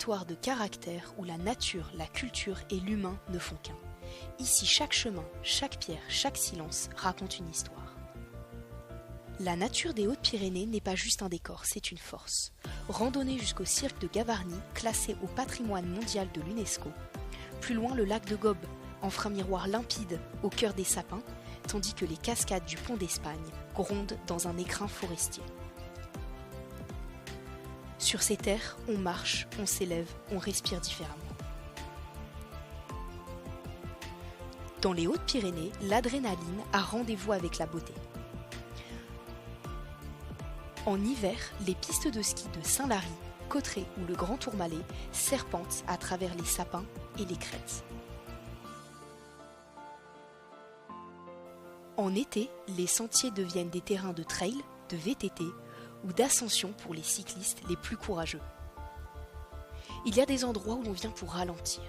territoire de caractère où la nature, la culture et l'humain ne font qu'un. Ici, chaque chemin, chaque pierre, chaque silence raconte une histoire. La nature des Hautes-Pyrénées n'est pas juste un décor, c'est une force. Randonnée jusqu'au cirque de Gavarnie, classé au patrimoine mondial de l'UNESCO. Plus loin, le lac de Gobes, offre un miroir limpide au cœur des sapins, tandis que les cascades du pont d'Espagne grondent dans un écrin forestier. Sur ces terres, on marche, on s'élève, on respire différemment. Dans les Hautes-Pyrénées, l'adrénaline a rendez-vous avec la beauté. En hiver, les pistes de ski de Saint-Lary, Cauterets ou le Grand Tourmalet serpentent à travers les sapins et les crêtes. En été, les sentiers deviennent des terrains de trail, de VTT ou d'ascension pour les cyclistes les plus courageux. Il y a des endroits où l'on vient pour ralentir.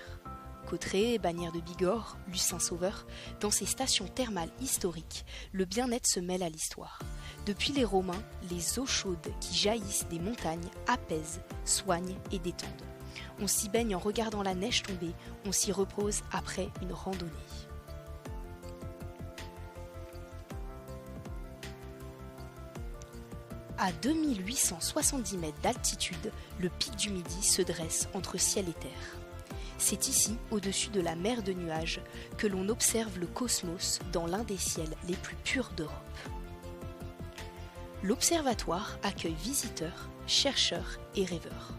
Cauterets, Bagnères de Bigorre, Luce-Saint-Sauveur, dans ces stations thermales historiques, le bien-être se mêle à l'histoire. Depuis les Romains, les eaux chaudes qui jaillissent des montagnes apaisent, soignent et détendent. On s'y baigne en regardant la neige tomber, on s'y repose après une randonnée. À 2870 mètres d'altitude, le pic du Midi se dresse entre ciel et terre. C'est ici, au-dessus de la mer de nuages, que l'on observe le cosmos dans l'un des ciels les plus purs d'Europe. L'observatoire accueille visiteurs, chercheurs et rêveurs.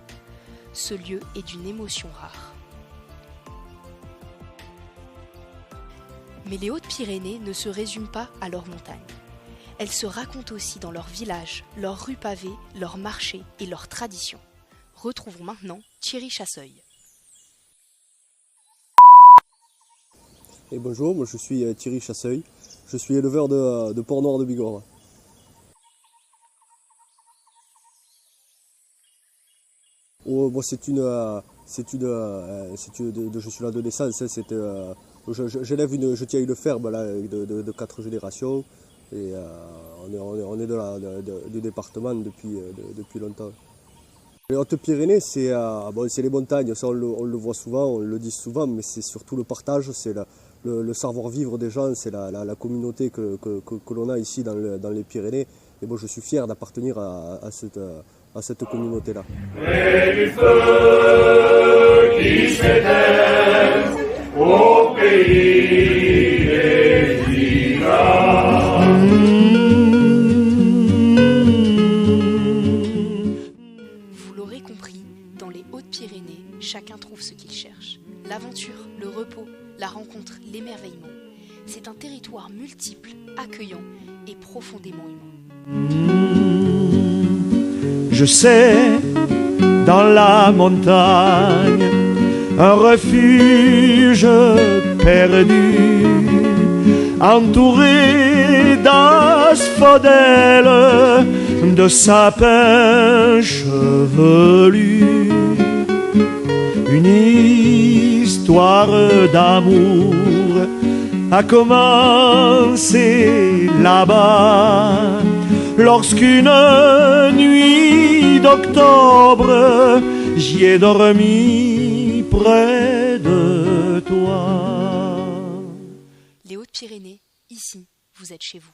Ce lieu est d'une émotion rare. Mais les Hautes-Pyrénées ne se résument pas à leurs montagnes. Elles se racontent aussi dans leurs villages, leurs rues pavées, leurs marchés et leurs traditions. Retrouvons maintenant Thierry Chasseuil. Et bonjour, moi je suis Thierry Chasseuil, je suis éleveur de porc noir de Bigorre. Oh, bon, je suis là de naissance, je tiens une ferme là, de 4 générations et on est du département depuis longtemps. Les Hautes-Pyrénées, c'est les montagnes, ça on le voit souvent, on le dit souvent, mais c'est surtout le partage, c'est le savoir-vivre des gens, c'est la communauté que l'on a ici dans les Pyrénées. Et bon, je suis fier d'appartenir à cette communauté-là. Et du feu qui s'éteint au pays des Lilas. Vous l'aurez compris, dans les Hautes-Pyrénées, chacun trouve ce qu'il cherche. L'aventure, le repos, la rencontre, l'émerveillement. C'est un territoire multiple, accueillant et profondément humain. Je sais, dans la montagne, un refuge perdu, entouré d'asphodèles, de sapins chevelus. Une histoire d'amour a commencé là-bas, lorsqu'une nuit d'octobre, j'y ai dormi près de toi. Les Hautes-Pyrénées, ici, vous êtes chez vous.